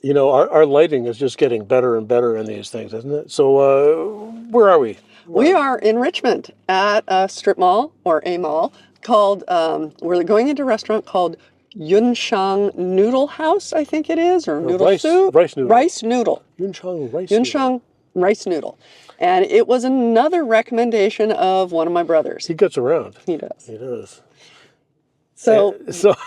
You know, our lighting is just getting better and better in these things, isn't it? So where are we? We are in Richmond at a strip mall or a mall called, we're going into a restaurant called Yunshang Noodle House, I think it is, or Noodle Soup. Rice Noodle. Rice Noodle. Yunshang Rice Yunshang Rice Noodle. And it was another recommendation of one of my brothers. He gets around. He does. He does. So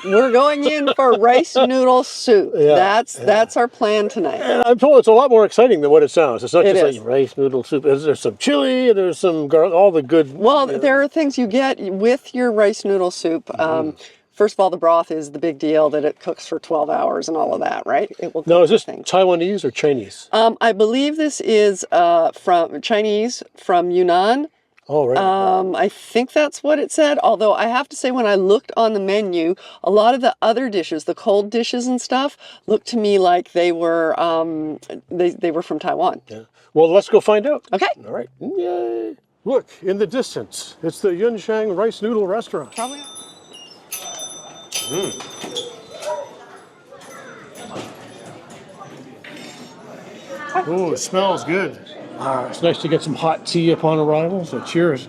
we're going in for rice noodle soup. Yeah, That's our plan tonight. And I'm told it's a lot more exciting than what it sounds. It's not It just is. like rice noodle soup. There's some chili, there's some garlic, all the good. Well, there are things you get with your rice noodle soup. First of all, the broth is the big deal, that it cooks for 12 hours and all of that, right? It will. Now, is this Taiwanese or Chinese? I believe this is from Chinese, from Yunnan. Oh, right. I think that's what it said. Although I have to say, when I looked on the menu, a lot of the other dishes, the cold dishes and stuff, looked to me like they were they were from Taiwan. Yeah. Well, let's go find out. Okay. All right. Yay. Look, in the distance, it's the Yunshang Rice Noodle Restaurant. Probably. Oh, it smells good. It's nice to get some hot tea upon arrival, so cheers.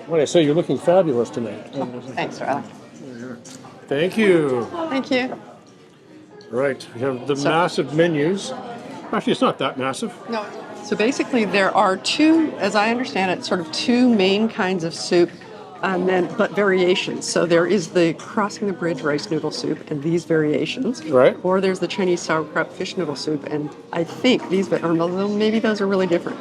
What I say, you're looking fabulous tonight. Thanks, Riley. Thank you. Thank you. Right, we have the massive menus. Actually, it's not that massive. No. So basically, there are two, as I understand it, sort of two main kinds of soup, but variations. So there is the Crossing the Bridge Rice Noodle Soup and these variations. Right. Or there's the Chinese Sauerkraut Fish Noodle Soup, and I think these, or maybe those are really different.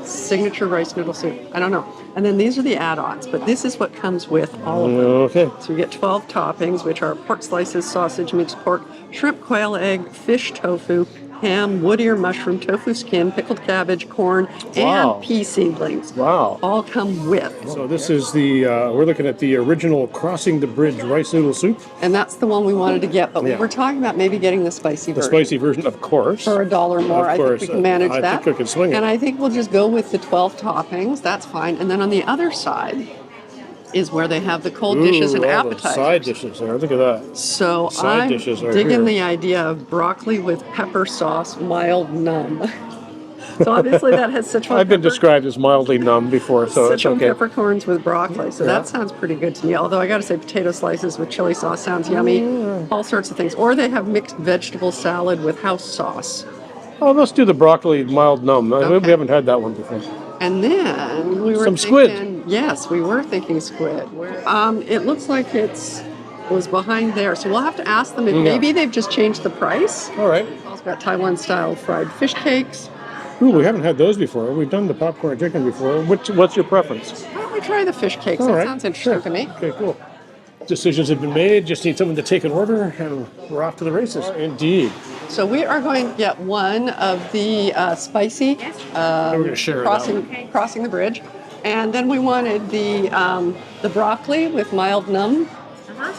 Signature Rice Noodle Soup. I don't know. And then these are the add-ons, but this is what comes with all of them. Okay. So you get 12 toppings, which are pork slices, sausage, mixed pork, shrimp, quail egg, fish tofu, ham, wood ear mushroom, tofu skin, pickled cabbage, corn, and pea seedlings. Wow. All come with. So this is the, we're looking at the original Crossing the Bridge Rice Noodle Soup. And that's the one we wanted to get, but we were talking about maybe getting the spicy version. The spicy version, of course. For $1 more. Of course. I think we can manage that. I think we can swing it. And I think we'll just go with the 12 toppings. That's fine. And then on the other side is where they have the cold dishes and all the appetizers. side dishes there. Look at that. So Side I'm dishes are digging here. the idea of broccoli with pepper sauce, mild numb. So obviously that has Sichuan I've been pepper- described as mildly numb before, so it's Sichuan okay. peppercorns with broccoli. So that sounds pretty good to me. Although I got to say, potato slices with chili sauce sounds yummy. All sorts of things. Or they have mixed vegetable salad with house sauce. Oh, let's do the broccoli mild numb. Okay. We haven't had that one before. And then we were Some thinking, squid. Yes, we were thinking squid. It looks like it was behind there, so we'll have to ask them if maybe they've just changed the price. All right. Also got Taiwan-style fried fish cakes. Ooh, we haven't had those before. We've done the popcorn chicken before. What's your preference? Why don't we try the fish cakes? All That right. sounds interesting to me. Okay, cool. Decisions have been made. Just need someone to take an order, and we're off to the races. Indeed. So we are going to get one of the spicy we're going to share crossing the bridge, and then we wanted the broccoli with mild numb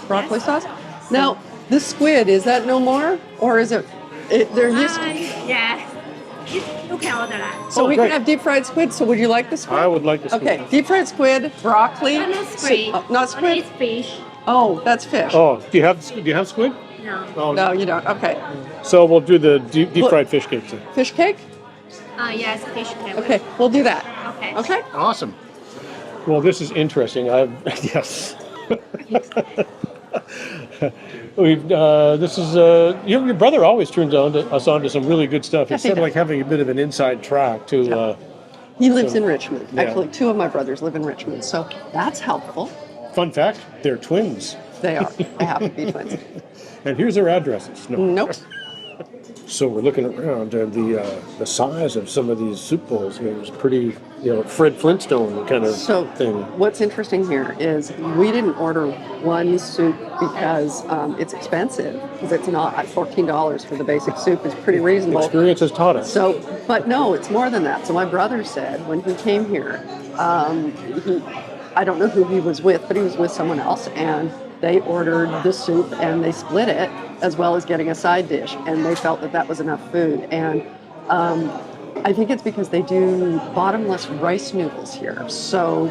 broccoli sauce. Now the squid, is that no more, or is it? They're used. Yes. You can order that. So we great. can have deep fried squid. So would you like the squid? I would like the squid. Okay, deep fried squid, broccoli. Not squid. Not squid. It's fish. Oh, that's fish. Oh, do you have squid? No. Oh, No, you don't. Okay, So we'll do the deep fried fish cakes then. fish cake. Yes, fish can. Okay, we'll do that. Okay. Okay. Awesome. Well, this is interesting. Yes. This is your brother always turns us on to some really good stuff. Yes, It's he sort of does. like having a bit of an inside track to. He lives in Richmond. yeah. Actually, two of my brothers live in Richmond, so that's helpful. Fun fact: they're twins. They are. They happen to be twins. And here's their addresses. No. Nope. So we're looking around, and the size of some of these soup bowls here is pretty, Fred Flintstone kind of So thing. what's interesting here is we didn't order one soup because it's expensive, because it's not at $14 for the basic soup is pretty reasonable. Experience has taught us. So, but no, it's more than that. So my brother said when he came here, I don't know who he was with, but he was with someone else, and they ordered the soup and they split it, as well as getting a side dish, and they felt that that was enough food. And I think it's because they do bottomless rice noodles here. So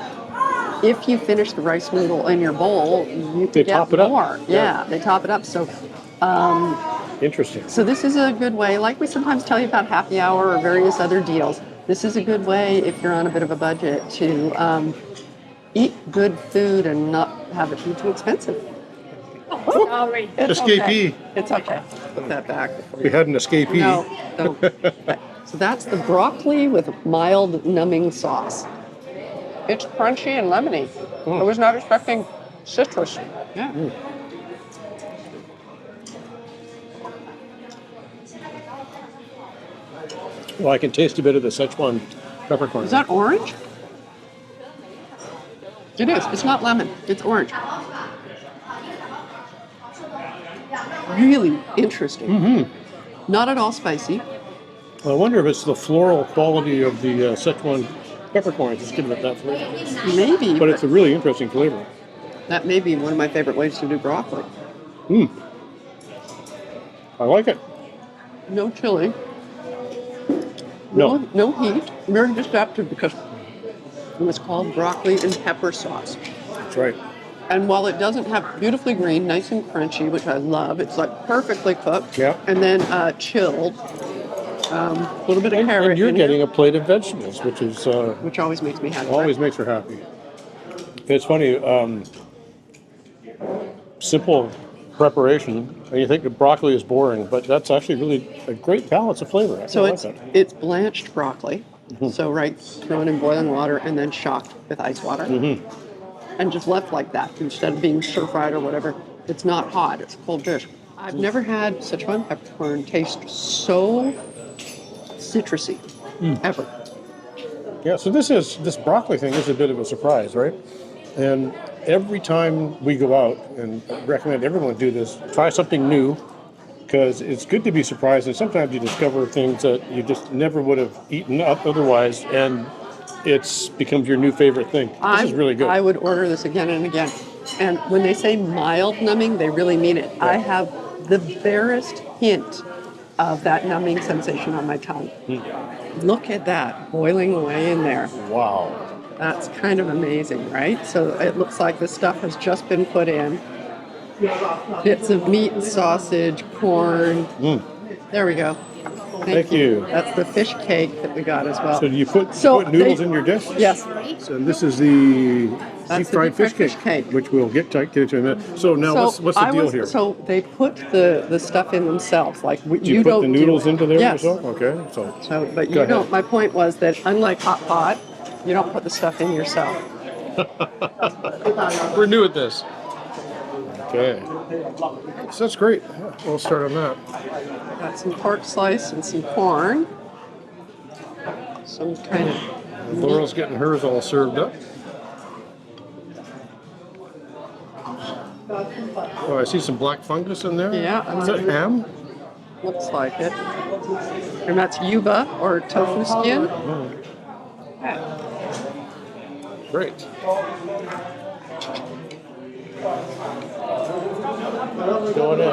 if you finish the rice noodle in your bowl, you can They get top it up. more. Yeah, they top it up. So Interesting. So this is a good way, like we sometimes tell you about happy hour or various other deals. This is a good way if you're on a bit of a budget to eat good food and not have it be too expensive. Oh, sorry. It's Escapee. okay. It's okay. Put that back. Before We had an escapee. No, don't. Okay. So that's the broccoli with mild numbing sauce. It's crunchy and lemony. I was not expecting citrus. Yeah. Well, I can taste a bit of the Szechuan peppercorn. Is that orange? It is. It's not lemon. It's orange. Really interesting. Not at all spicy. I wonder if it's the floral quality of the Szechuan peppercorns that's giving it that flavor. Maybe. But it's a really interesting flavor. That may be one of my favorite ways to do broccoli. I like it. No chili. No. No heat. Very deceptive because it was called broccoli and pepper sauce. That's right. And while it doesn't have beautifully green, nice and crunchy, which I love, it's like perfectly cooked. Yeah. And then chilled. A little bit of carrot. And you're in getting here, a plate of vegetables, which is which always makes me happy. always makes her happy. It's funny, simple preparation, and you think that broccoli is boring, but that's actually really a great balance of flavor. I So like it's that. it's blanched broccoli. So right, thrown in boiling water and then shocked with ice water, and just left like that instead of being stir fried or whatever. It's not hot; it's a cold dish. I've never had Sichuan peppercorn taste so citrusy ever. Yeah, so this broccoli thing is a bit of a surprise, right? And every time we go out, and I recommend everyone do this, try something new, because it's good to be surprised, and sometimes you discover things that you just never would have eaten up otherwise, and it becomes your new favorite thing. This is really good. I would order this again and again. And when they say mild numbing, they really mean it. I have the barest hint of that numbing sensation on my tongue. Look at that, boiling away in there. Wow. That's kind of amazing, right? So it looks like the stuff has just been put in. Bits of meat, sausage, corn. There we go. Thank you. That's the fish cake that we got as well. So do you put So noodles they- in your dish? Yes. So this is the That's deep the fried deep-fried fish cake, which we'll get into in a minute. So now what's the deal here? So they put the stuff in themselves. Like Do you put don't the noodles do it. into there Yes. yourself? Okay. So, but Go you ahead. don't. My point was that unlike hot pot, you don't put the stuff in yourself. We're new at this. Okay. So that's great. Yeah, we'll start on that. Got some pork slice and some corn. Some kind of Laurel's getting hers all served up. Oh, I see some black fungus in there. Yeah. Is that ham? looks like it. And that's yuba or tofu skin. Great. Going in.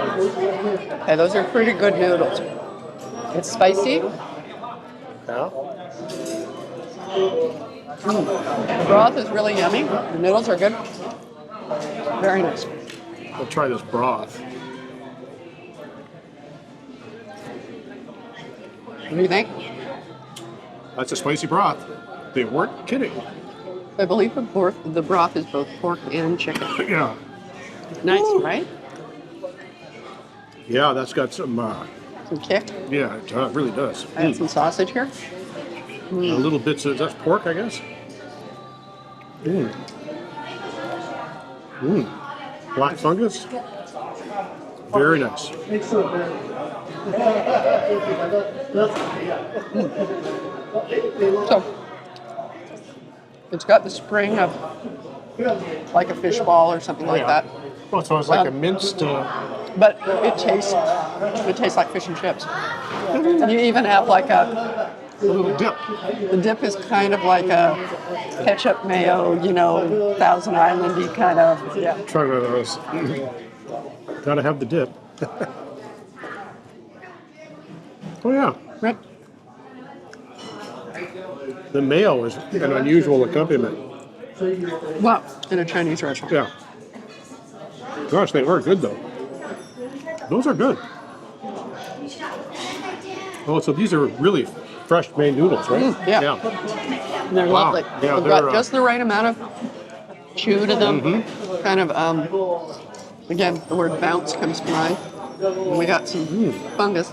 Okay, those are pretty good noodles. It's spicy. Yeah. The broth is really yummy. The noodles are good. Very nice. I'll try this broth. What do you think? That's a spicy broth. They weren't kidding. I believe the broth is both pork and chicken. Yeah. Nice, right? Yeah, that's got some, Some kick. yeah, it really does. I had some sausage here. A little bits of, that's pork, I guess. Black fungus. Very nice. So it's got the spring of like a fish ball or something like that. Well, so it's like a minced. But it tastes like fish and chips. And you even have like a little dip. The dip is kind of like a ketchup mayo, Thousand Island-y kind of, yeah. Try one of those. Gotta have the dip. Oh yeah. Right. The mayo is an unusual accompaniment. Well, in a Chinese restaurant. Yeah. Gosh, they are good though. Those are good. Oh, so these are really fresh made noodles, right? Yeah. And they're Wow. lovely. Yeah, They've they're, got just the right amount of chew to them. Kind of, again, the word bounce comes to mind. And we got some fungus.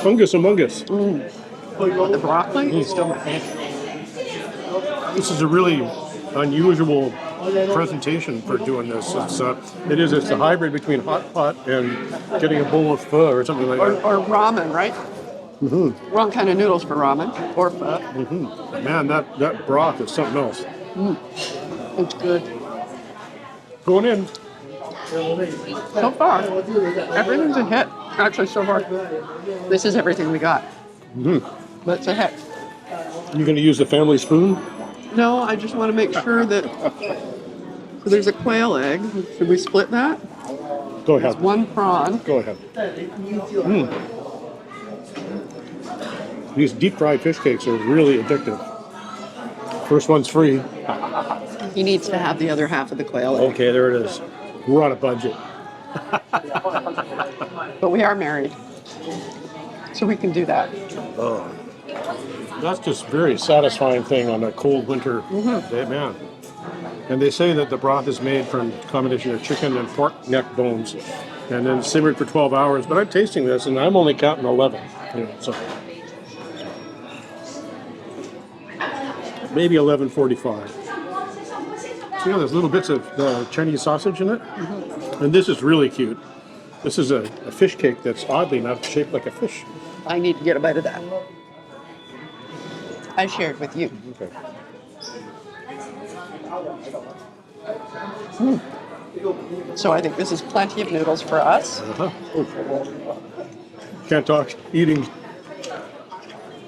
Fungus among us. But the broccoli is still my favorite. This is a really unusual presentation for doing this. It's a hybrid between hot pot and getting a bowl of pho or something like that. Or ramen, right? Wrong kind of noodles for ramen or pho. Man, that broth is something else. It's good. Going in. So far, everything's a hit. Actually, so far, this is everything we got. But it's a hit. You're going to use the family spoon? No, I just want to make sure that. So there's a quail egg. Should we split that? Go ahead. One prawn. Go ahead. These deep fried fish cakes are really addictive. First one's free. He needs to have the other half of the quail egg. Okay, there it is. We're on a budget. But we are married, so we can do that. Oh, that's just very satisfying thing on a cold winter day, man. And they say that the broth is made from a combination of chicken and pork neck bones, and then simmered for 12 hours. But I'm tasting this, and I'm only counting 11. So maybe 11:45. So yeah, there's little bits of Chinese sausage in it, and this is really cute. This is a fish cake that's oddly enough shaped like a fish. I need to get a bite of that. I shared with you. Okay. So I think this is plenty of noodles for us. Can't talk eating.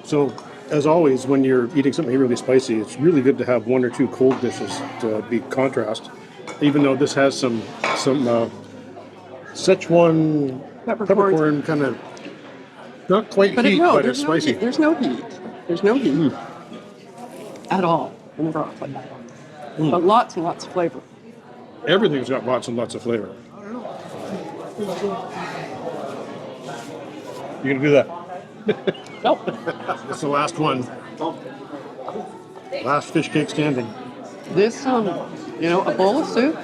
So, as always, when you're eating something really spicy, it's really good to have one or two cold dishes to be contrast. Even though this has some Szechuan peppercorn kind of not quite heat, but it's spicy. There's no heat. There's no heat at all in the broccoli. But lots and lots of flavor. Everything's got lots and lots of flavor. You gonna do that? Nope. That's the last one. Last fish cake standing. This, a bowl of soup,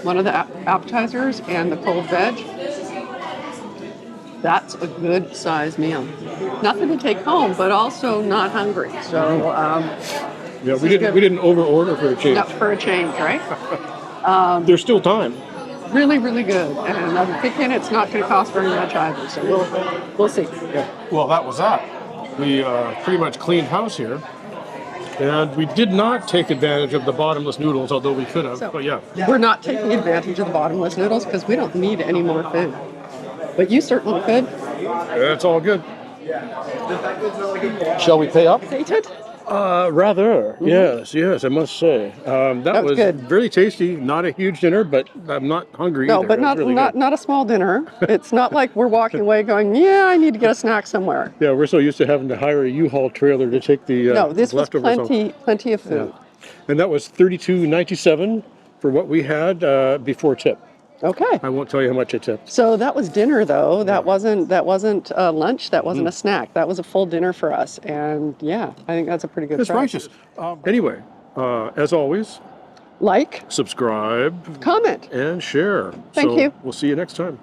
one of the appetizers, and the cold veg. That's a good size meal. Nothing to take home, but also not hungry. So, yeah, we didn't over order for a change. not for a change, right? There's still time. Really, really good. And I'm thinking it's not going to cost very much either. So we'll see. Yeah. Well, that was that. We pretty much cleaned house here. And we did not take advantage of the bottomless noodles, although we could have. So, but yeah. We're not taking advantage of the bottomless noodles because we don't need any more food. But you certainly could. That's all good. Shall we pay up? Sated? Rather. Yes, I must say. That was good. really tasty. Not a huge dinner, but I'm not hungry No, either. but It was really good. not a small dinner. It's not like we're walking away going, yeah, I need to get a snack somewhere. Yeah, we're so used to having to hire a U-Haul trailer to take the No, this was leftovers home. plenty of food. And that was $32.97 for what we had before tip. Okay. I won't tell you how much I tipped. So that was dinner, though. That wasn't lunch. That wasn't a snack. That was a full dinner for us. And yeah, I think that's a pretty good It's price. righteous. Anyway, as always, Like, subscribe, comment. and share. Thank you. We'll see you next time.